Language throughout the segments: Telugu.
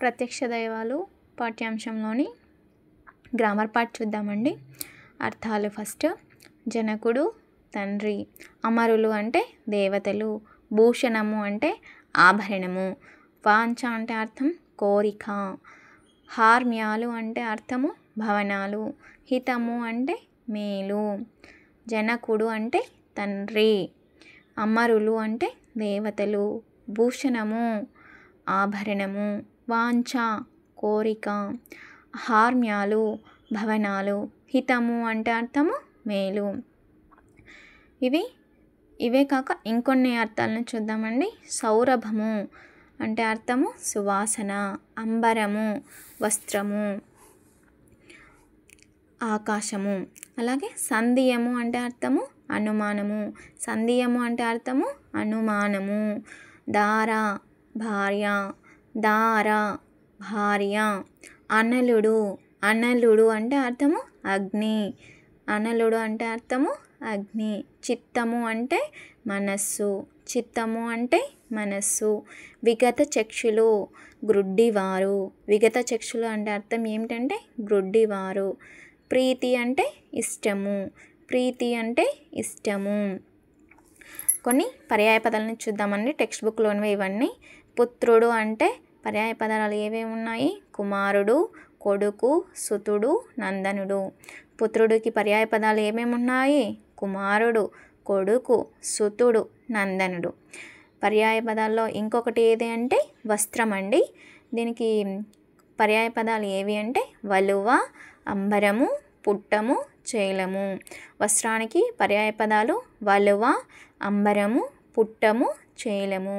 ప్రత్యక్ష దైవాలు పాఠ్యాంశంలోని గ్రామర్ పార్ట్ చూద్దామండి. అర్థాలు ఫస్ట్. జనకుడు తండ్రి, అమరులు అంటే దేవతలు, భూషణము అంటే ఆభరణము, వాంఛ అంటే అర్థం కోరిక, హార్మ్యాలు అంటే అర్థము భవనాలు, హితము అంటే మేలు. జనకుడు అంటే తండ్రి, అమరులు అంటే దేవతలు, భూషణము ఆభరణము, వాంఛ కోరిక, హార్మ్యాలు భవనాలు, హితము అంటే అర్థము మేలు. ఇవే కాక ఇంకొన్ని అర్థాలను చూద్దామండి. సౌరభము అంటే అర్థము సువాసన, అంబరము వస్త్రము, ఆకాశము. అలాగే సంధియము అంటే అర్థము అనుమానము, సంధియము అంటే అర్థము అనుమానము. దార భార్య, దార భార్య. అనలుడు, అనలుడు అంటే అర్థము అగ్ని, అనలుడు అంటే అర్థము అగ్ని. చిత్తము అంటే మనస్సు, చిత్తము అంటే మనస్సు. విగత చక్షులు గ్రుడ్డివారు, విగత చక్షులు అంటే అర్థం ఏమిటంటే గ్రుడ్డివారు. ప్రీతి అంటే ఇష్టము, ప్రీతి అంటే ఇష్టము. కొన్ని పర్యాయ పదాలను చూద్దామండి. టెక్స్ట్ బుక్లోనివి ఇవన్నీ. పుత్రుడు అంటే పర్యాయ పదాలు ఏవేవి ఉన్నాయి? కుమారుడు, కొడుకు, సుతుడు, నందనుడు. పుత్రుడికి పర్యాయ పదాలు ఏమేమి ఉన్నాయి? కుమారుడు, కొడుకు, సుతుడు, నందనుడు. పర్యాయ పదాల్లో ఇంకొకటి ఏది అంటే వస్త్రం అండి. దీనికి పర్యాయ పదాలు ఏవి అంటే వలువ, అంబరము, పుట్టము, చేలము. వస్త్రానికి పర్యాయ పదాలు వలువ, అంబరము, పుట్టము, చేలము.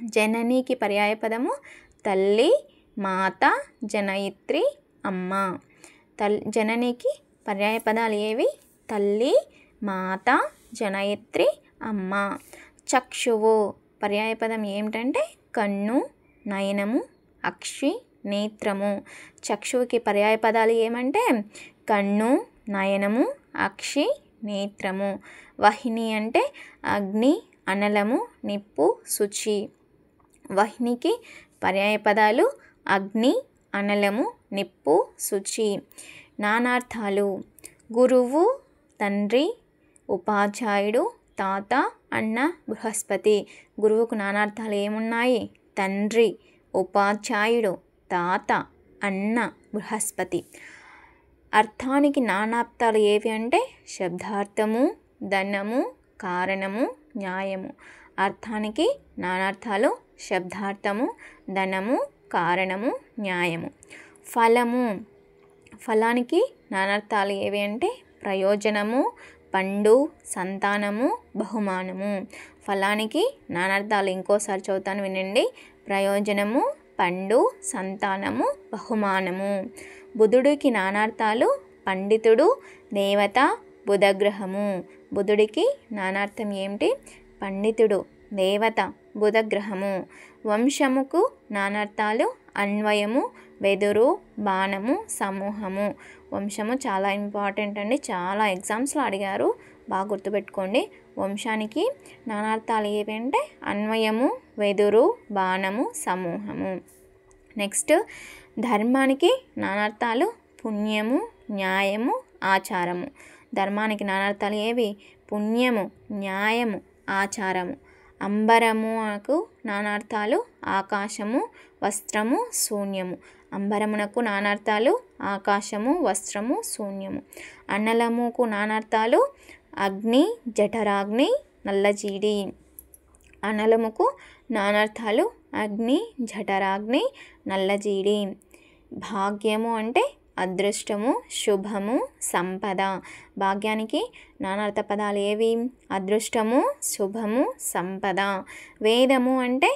జననికి పర్యాయ పదము తల్లి, మాత, జనయిత్రి, అమ్మ. జననికి పర్యాయ పదాలు ఏవి? తల్లి, మాత, జనయిత్రి, అమ్మ. చక్షువు పర్యాయ పదం ఏమిటంటే కన్ను, నయనము, అక్షి, నేత్రము. చక్షువుకి పర్యాయ పదాలు ఏమంటే కన్ను, నయనము, అక్షి, నేత్రము. వహిని అంటే అగ్ని, అనలము, నిప్పు, శుచి. వహినికి పర్యాయ పదాలు అగ్ని, అనలము, నిప్పు, శుచి. నానార్థాలు. గురువు తండ్రి, ఉపాధ్యాయుడు తాత, అన్న, బృహస్పతి. గురువుకు నానార్థాలు ఏమున్నాయి? తండ్రి, ఉపాధ్యాయుడు, తాత, అన్న, బృహస్పతి. అర్థానికి నానార్థాలు ఏవి అంటే శబ్దార్థము, ధనము, కారణము, న్యాయము. అర్థానికి నానార్థాలు శబ్దార్థము, ధనము, కారణము, న్యాయము. ఫలము. ఫలానికి నానార్థాలు ఏవి అంటే ప్రయోజనము, పండు, సంతానము, బహుమానము. ఫలానికి నానార్థాలు ఇంకోసారి చదువుతాను వినండి. ప్రయోజనము, పండు, సంతానము, బహుమానము. బుధుడికి నానార్థాలు పండితుడు, దేవత, బుధగ్రహము. బుధుడికి నానార్థం ఏమిటి? పండితుడు, దేవత, బుధగ్రహము. వంశముకు నానార్థాలు అన్వయము, వెదురు, బాణము, సమూహము. వంశము చాలా ఇంపార్టెంట్ అండి, చాలా ఎగ్జామ్స్లో అడిగారు, బాగా గుర్తుపెట్టుకోండి. వంశానికి నానార్థాలు ఏవి అంటే అన్వయము, వెదురు, బాణము, సమూహము. నెక్స్ట్ ధర్మానికి నానార్థాలు పుణ్యము, న్యాయము, ఆచారము. ధర్మానికి నానార్థాలు ఏవి? పుణ్యము, న్యాయము, ఆచారము. అంబరమునకు నానార్థాలు ఆకాశము, వస్త్రము, శూన్యము. అంబరమునకు నానార్థాలు ఆకాశము, వస్త్రము, శూన్యము. అనలముకు నానార్థాలు అగ్ని, జఠరాగ్ని, నల్లజీడి. అనలముకు నానార్థాలు అగ్ని, జఠరాగ్ని, నల్లజీడి. భాగ్యము అంటే అదృష్టము, శుభము, సంపద. భాగ్యానికి నానార్థ పదాలు ఏవి? అదృష్టము, శుభము, సంపద. వేదము అంటే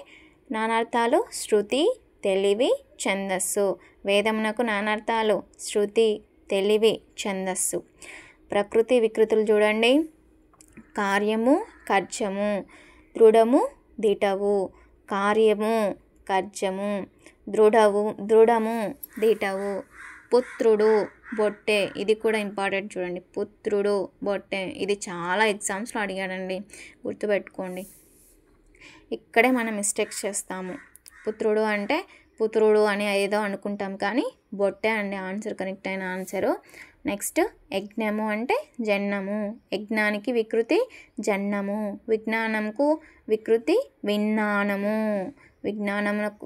నానార్థాలు శృతి, తెలివి, ఛందస్సు. వేదమునకు నానార్థాలు శృతి, తెలివి, ఛందస్సు. ప్రకృతి వికృతులు చూడండి. కార్యము, కర్జము. దృఢము, దిటవు. కార్యము, కర్జము. దృఢము, దిటవు. పుత్రుడు, బొట్టె. ఇది కూడా ఇంపార్టెంట్ చూడండి. పుత్రుడు, బొట్టె. ఇది చాలా ఎగ్జామ్స్లో అడిగాడండి, గుర్తుపెట్టుకోండి. ఇక్కడే మనం మిస్టేక్స్ చేస్తాము. పుత్రుడు అంటే పుత్రుడు అని ఏదో అనుకుంటాం, కానీ బొట్టే అండి ఆన్సర్, కరెక్ట్ అయిన ఆన్సరు. నెక్స్ట్ యజ్ఞము అంటే జన్నము. యజ్ఞానికి వికృతి జన్నము. విజ్ఞానంకు వికృతి విజ్ఞానము. విజ్ఞానమునకు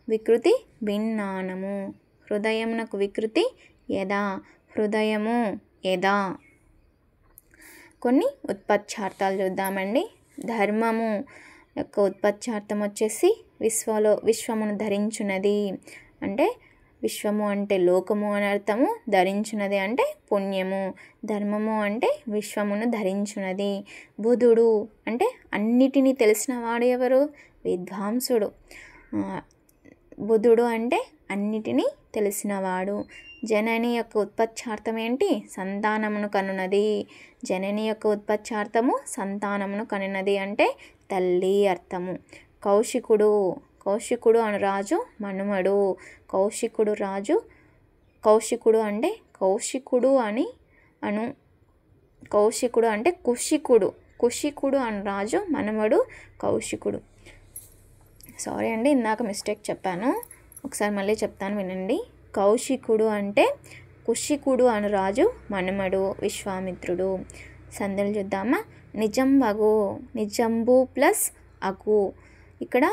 వికృతి విజ్ఞానము. హృదయమునకు వికృతి యదా. హృదయము యదా. కొన్ని ఉత్పత్త్యార్థాలు చూద్దామండి. ధర్మము యొక్క ఉత్పత్త్యార్థం వచ్చేసి విశ్వమును ధరించున్నది. అంటే విశ్వము అంటే లోకము అని అర్థము, ధరించున్నది అంటే పుణ్యము. ధర్మము అంటే విశ్వమును ధరించున్నది. బుధుడు అంటే అన్నిటినీ తెలిసిన వాడు ఎవరు? విద్వాంసుడు. బుధుడు అంటే అన్నిటినీ తెలిసినవాడు. జనని యొక్క ఉత్పత్త్యార్థం ఏంటి? సంతానమును కనున్నది. జనని యొక్క ఉత్పత్త్యార్థము సంతానమును కనున్నది అంటే తల్లి అర్థము. కౌశికుడు. కౌశికుడు అను రాజు మనుమడు. కౌశికుడు రాజు. కౌశికుడు అంటే కౌశికుడు అంటే కుశికుడు. కుశికుడు అను రాజు మనుమడు కౌశికుడు. సారీ అండి, ఇందాక మిస్టేక్ చెప్పాను, ఒకసారి మళ్ళీ చెప్తాను వినండి. కౌశికుడు అంటే కుశికుడు అను రాజు మనుమడు విశ్వామిత్రుడు. సందులు చూద్దామా. నిజంబగు. నిజంబు ప్లస్ అగు. ఇక్కడ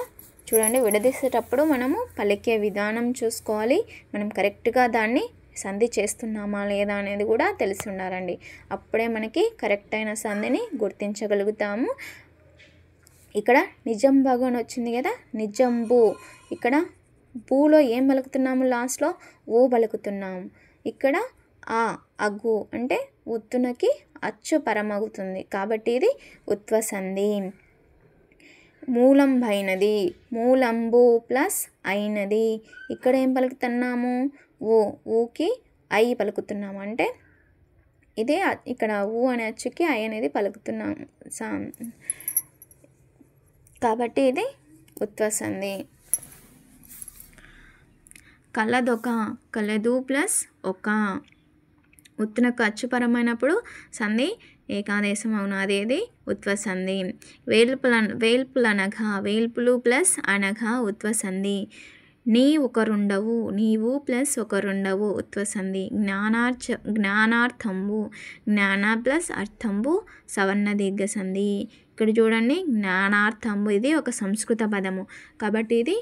చూడండి, విడదీసేటప్పుడు మనము పలికే విధానం చూసుకోవాలి. మనం కరెక్ట్గా దాన్ని సంధి చేస్తున్నామా లేదా అనేది కూడా తెలిసి ఉండాలండి. అప్పుడే మనకి కరెక్ట్ అయిన సంధిని గుర్తించగలుగుతాము. ఇక్కడ నిజంబగు అని వచ్చింది కదా, నిజంబు. ఇక్కడ బూలో ఏం పలుకుతున్నాము? లాస్ట్లో ఓ పలుకుతున్నాము. ఇక్కడ అగ్గు అంటే ఉత్తునకి అచ్చు పరమగుతుంది, కాబట్టి ఇది ఉత్వ సంధి. మూలం అయినది. మూలంబు ప్లస్ అయినది. ఇక్కడ ఏం పలుకుతున్నాము? ఊకి ఐ పలుకుతున్నాము. అంటే ఇదే ఇక్కడ ఊ అనే అచ్చుకి ఐ అనేది పలుకుతున్నాము, కాబట్టి ఇది ఉత్వ సంధి. కలదొక. కలదు ప్లస్ ఒక. ఉత్తునకు అచ్చుపరమైనప్పుడు సంధి ఏకాదేశం అవును, అదేది ఉత్వ సంధి. వేల్పులనగా. వేల్పులు ప్లస్ అనగా ఉత్వ సంధి. ఒకరుండవు. నీవు ప్లస్ ఒకరుండవు ఉత్వ సంధి. జ్ఞానార్థంబు. జ్ఞాన ప్లస్ అర్థంబు సవర్ణ దీర్ఘ సంధి. ఇక్కడ చూడండి, జ్ఞానార్థంబు ఇది ఒక సంస్కృత పదము, కాబట్టి ఇది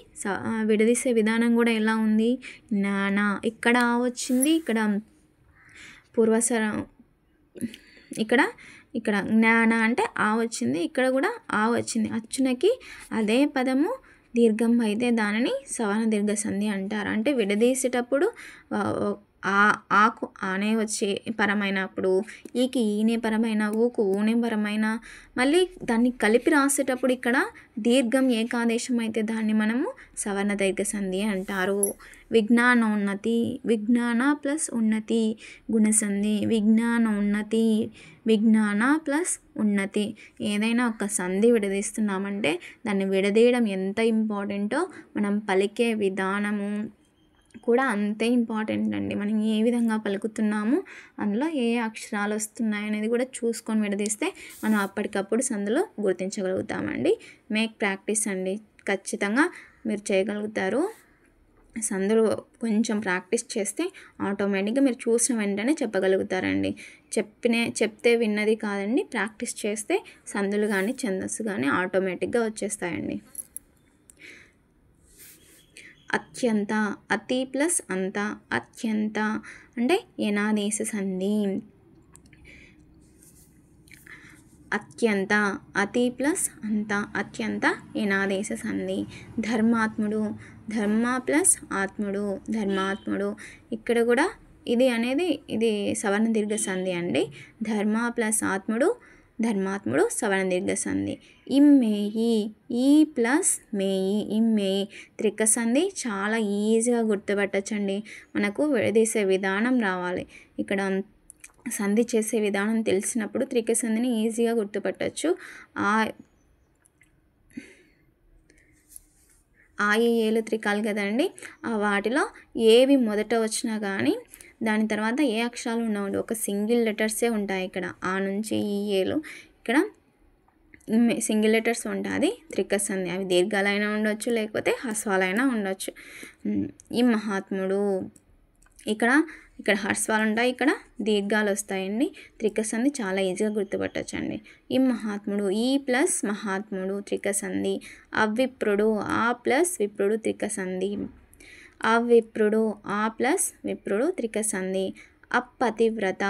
విడదీసే విధానం కూడా ఎలా ఉంది? జ్ఞాన. ఇక్కడ వచ్చింది, ఇక్కడ పూర్వసరం. ఇక్కడ జ్ఞాన అంటే ఆ వచ్చింది, ఇక్కడ కూడా ఆ వచ్చింది. అచ్చునకి అదే పదము దీర్ఘం అయితే దానిని సవర్ణ దీర్ఘ సంధి అంటారు. అంటే విడదీసేటప్పుడు ఆకు ఆనే వచ్చే పరమైనప్పుడు, ఈకి ఈనే పరమైన, ఊకు ఊనే పరమైన, మళ్ళీ దాన్ని కలిపి రాసేటప్పుడు ఇక్కడ దీర్ఘం ఏకాదేశం అయితే దాన్ని మనము సవర్ణ దీర్ఘ సంధి అంటారు. విజ్ఞానోన్నతి. విజ్ఞాన ప్లస్ ఉన్నతి గుణసంధి. విజ్ఞానోన్నతి. విజ్ఞాన ప్లస్ ఉన్నతి. ఏదైనా ఒక సంధి విడదీస్తున్నామంటే దాన్ని విడదీయడం ఎంత ఇంపార్టెంటో మనం పలికే విధానము కూడా అంతే ఇంపార్టెంట్ అండి. మనం ఏ విధంగా పలుకుతున్నాము, అందులో ఏ అక్షరాలు వస్తున్నాయి అనేది కూడా చూసుకొని విడదీస్తే మనం అప్పటికప్పుడు సందులో గుర్తించగలుగుతామండి. మేక్ ప్రాక్టీస్ అండి, ఖచ్చితంగా మీరు చేయగలుగుతారు. సందులు కొంచెం ప్రాక్టీస్ చేస్తే ఆటోమేటిక్గా మీరు చూసిన వెంటనే చెప్పగలుగుతారండి. చెప్తే విన్నది కాదండి, ప్రాక్టీస్ చేస్తే సందులు కానీ ఛందస్సు కానీ ఆటోమేటిక్గా వచ్చేస్తాయండి. అత్యంత. అతి ప్లస్ అంత. అత్యంత అంటే ఏనాదేశ సంధి. అత్యంత. అతి ప్లస్ అంత. అత్యంత ఏనాదేశ సంధి. ధర్మాత్ముడు. ధర్మ ప్లస్ ఆత్ముడు. ధర్మాత్ముడు. ఇక్కడ కూడా ఇది సవర్ణ దీర్ఘ సంధి అండి. ధర్మ ప్లస్ ఆత్ముడు. ధర్మాత్ముడు సవర్ణ దీర్ఘ సంధి. ఇమ్మేయి. ఈ ప్లస్ మేయి. ఇమ్మేయి త్రిక సంధి. చాలా ఈజీగా గుర్తుపట్టచ్చండి. మనకు విడదీసే విధానం రావాలి. ఇక్కడ సంధి చేసే విధానం తెలిసినప్పుడు త్రిక సంధిని ఈజీగా గుర్తుపట్టచ్చు. ఏలు త్రికాలు కదండి, వాటిలో ఏవి మొదట వచ్చినా కానీ దాని తర్వాత ఏ అక్షరాలు ఉండవు, ఒక సింగిల్ లెటర్సే ఉంటాయి. ఇక్కడ ఆ నుంచి ఈ ఏలు. ఇక్కడ సింగిల్ లెటర్స్ ఉంటుంది త్రిక సంధి. అవి దీర్ఘాలైనా ఉండొచ్చు లేకపోతే హ్రస్వాలైనా ఉండొచ్చు. ఈ మహాత్ముడు ఇక్కడ హ్రస్వాలు ఉంటాయి, ఇక్కడ దీర్ఘాలు వస్తాయండి. త్రిక సంధి చాలా ఈజీగా గుర్తుపట్టచ్చండి. ఈ మహాత్ముడు, ఈ ప్లస్ మహాత్ముడు త్రిక సంధి. అవిప్రుడు, ఆ ప్లస్ విప్రుడు త్రిక సంధి. అవిప్రుడు, ఆ ప్లస్ విప్రుడు త్రిక సంధి. అపతివ్రత,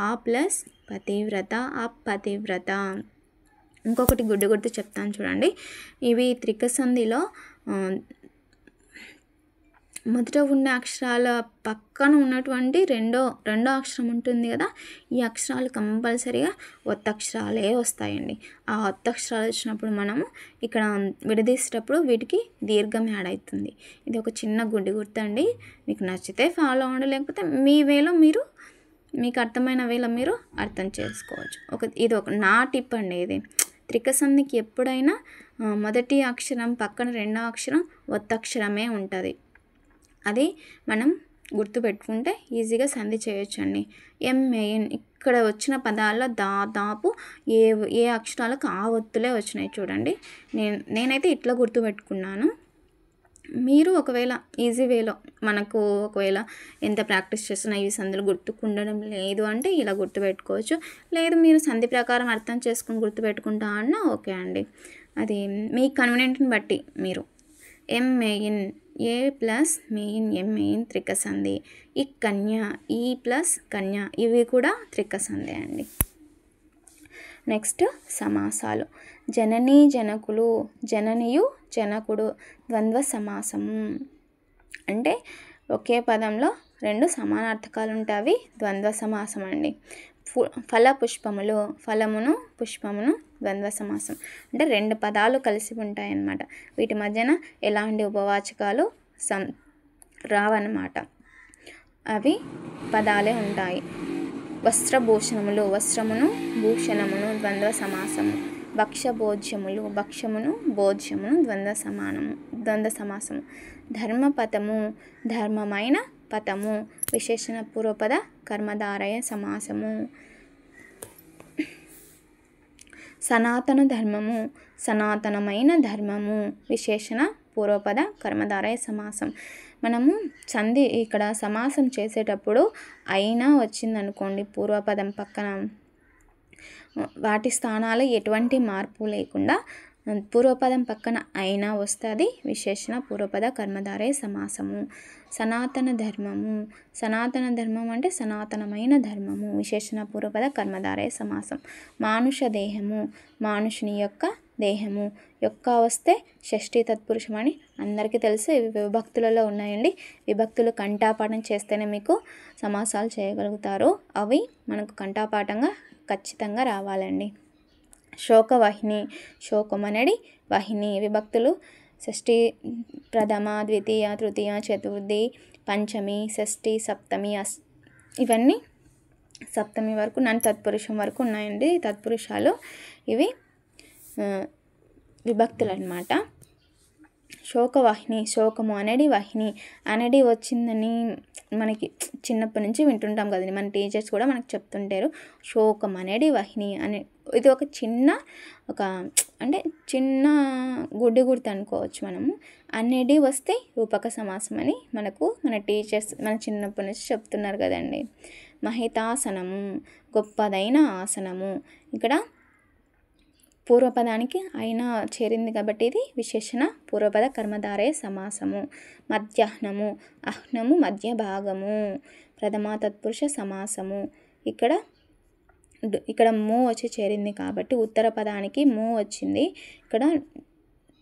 ఆ ప్లస్ పతివ్రత అపతివ్రత. ఇంకొకటి గుర్తు చెప్తాను చూడండి. ఇవి త్రిక సంధిలో మొదట ఉన్న అక్షరాల పక్కన ఉన్నటువంటి రెండో అక్షరం ఉంటుంది కదా, ఈ అక్షరాలు కంపల్సరీగా ఒత్తక్షరాలే వస్తాయండి. ఆ ఒత్తక్షరాలు వచ్చినప్పుడు మనము ఇక్కడ విడదీసేటప్పుడు వీటికి దీర్ఘం యాడ్ అవుతుంది. ఇది ఒక చిన్న గుర్తండి. మీకు నచ్చితే ఫాలో అవ్వండి, లేకపోతే మీ వేలో మీరు, మీకు అర్థమైన వేలో మీరు అర్థం చేసుకోవచ్చు. ఇది ఒక నా టిప్ అండి. ఇది త్రిక సంధికి ఎప్పుడైనా మొదటి అక్షరం పక్కన రెండో అక్షరం ఒత్తక్షరమే ఉంటుంది. అది మనం గుర్తుపెట్టుకుంటే ఈజీగా సంధి చేయొచ్చండి. ఎంఏఎన్ ఇక్కడ వచ్చిన పదాల్లో దాదాపు ఏ అక్షరాలకు ఆ ఒత్తులే వచ్చినాయి చూడండి. నేనైతే ఇట్లా గుర్తుపెట్టుకున్నాను. మీరు ఒకవేళ ఈజీ వేలో, మనకు ఒకవేళ ఎంత ప్రాక్టీస్ చేస్తున్నా ఈ సంధులు గుర్తుకుండడం లేదు అంటే ఇలా గుర్తుపెట్టుకోవచ్చు. లేదు మీరు సంధి ప్రకారం అర్థం చేసుకుని గుర్తుపెట్టుకుంటా అన్నా ఓకే అండి. అది మీ కన్వీనియంట్ని బట్టి మీరు. ఎంఏఎన్, ఏ ప్లస్ మెయిన్ ఎంఏఎన్ త్రిక సంధి. ఈ కన్య, ఈ ప్లస్ కన్య, ఇవి కూడా త్రిక సంధి అండి. నెక్స్ట్ సమాసాలు. జననీ జనకులు, జననియు జనకుడు ద్వంద్వ సమాసము. అంటే ఒకే పదంలో రెండు సమానార్థకాలు ఉంటాయి, ద్వంద్వ సమాసం అండి. ఫల పుష్పములు, ఫలమును పుష్పమును ద్వంద్వ సమాసం. అంటే రెండు పదాలు కలిసి ఉంటాయన్నమాట. వీటి మధ్యన ఎలాంటి ఉపవాచకాలు రావన్నమాట, అవి పదాలే ఉంటాయి. వస్త్రభూషణములు, వస్త్రమును భూషణమును ద్వంద్వ సమాసము. భక్ష్యభోజ్యములు, భక్ష్యమును భోజ్యమును ద్వంద్వ సమాసము. ధర్మపథము, ధర్మమైన పథము విశేషణ పూర్వపద కర్మధారయ సమాసము. సనాతన ధర్మము, సనాతనమైన ధర్మము విశేషణ పూర్వపద కర్మధారయ సమాసం. మనము సంధి ఇక్కడ సమాసం చేసేటప్పుడు అయినా వచ్చిందనుకోండి పూర్వపదం పక్కన, వాటి స్థానాలు ఎటువంటి మార్పు లేకుండా పూర్వపదం పక్కన అయినా వస్తుంది, విశేషణ పూర్వపద కర్మధారయ సమాసము. సనాతన ధర్మము, సనాతన ధర్మం అంటే సనాతనమైన ధర్మము విశేషణ పూర్వపద కర్మధారయ సమాసం. మానుష దేహము, మానుషుని యొక్క దేహము, యొక్క వస్తే షష్ఠీ తత్పురుషం అని అందరికీ తెలుసు. ఇవి విభక్తులలో ఉన్నాయండి. విభక్తులు కంఠాపాఠం చేస్తేనే మీకు సమాసాలు చేయగలుగుతారు. అవి మనకు కంఠాపాఠంగా ఖచ్చితంగా రావాలండి. శోకవాహిని, శోకం అనేది వాహిని. విభక్తులు షష్ఠి, ప్రథమ, ద్వితీయ, తృతీయ, చతుర్థి, పంచమి, షష్ఠి, సప్తమి, ఇవన్నీ సప్తమి వరకు తత్పురుషం వరకు ఉన్నాయండి తత్పురుషాలు. ఇవి విభక్తులు అన్నమాట. శోకవాహిని, శోకము అనేది వాహిని. అనేది వచ్చిందని మనకి చిన్నప్పటి నుంచి వింటుంటాం కదండి, మన టీచర్స్ కూడా మనకు చెప్తుంటారు. శోకం అనేది వాహిని అని. ఇది ఒక అంటే చిన్న గుర్తు అనుకోవచ్చు మనము. అనేది వస్తే రూపక సమాసం అని మన టీచర్స్ మన చిన్నప్పటి నుంచి చెప్తున్నారు కదండి. మహితాసనము, గొప్పదైన ఆసనము. ఇక్కడ పూర్వపదానికి అయినా చేరింది కాబట్టి ఇది విశేషణ పూర్వపద కర్మధారయ సమాసము. మధ్యాహ్నము, అహ్నము మధ్య భాగము ప్రథమా తత్పురుష సమాసము. ఇక్కడ మూ వచ్చి చేరింది కాబట్టి ఉత్తర పదానికి మూ వచ్చింది. ఇక్కడ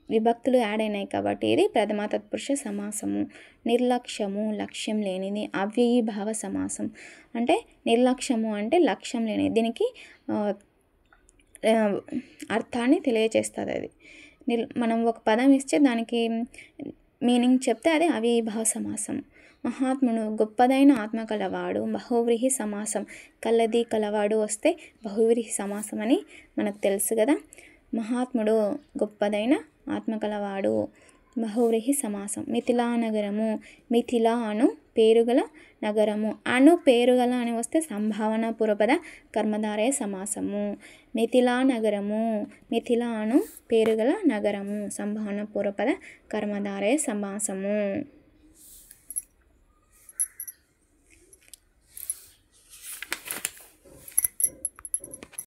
విభక్తులు యాడ్ అయినాయి కాబట్టి ఇది ప్రథమా తత్పురుష సమాసము. నిర్లక్ష్యము, లక్ష్యం లేనిది అవ్యయీభావ సమాసం. అంటే నిర్లక్ష్యము అంటే లక్ష్యం లేనిది, దీనికి అర్థాన్ని తెలియచేస్తుంది. అది మనం ఒక పదం ఇస్తే దానికి మీనింగ్ చెప్తే అది అవ్యయీభావ సమాసం. మహాత్ముడు, గొప్పదైన ఆత్మ కలవాడు. బహువ్రీహి సమాసం, కలది కలవాడు వస్తే బహువ్రీహి సమాసం అని మనకు తెలుసు కదా. మహాత్ముడు, గొప్పదైన ఆత్మ కలవాడు, బహువ్రీహి సమాసం. మిథిలా నగరము, మిథిలా అను పేరుగల నగరము. అను పేరుగల అని వస్తే సంభావన పూర్వపద కర్మధారయ సమాసము. మిథిలా నగరము, మిథిలా అను పేరుగల నగరము, సంభావన పూర్వపద కర్మధారయ సమాసము.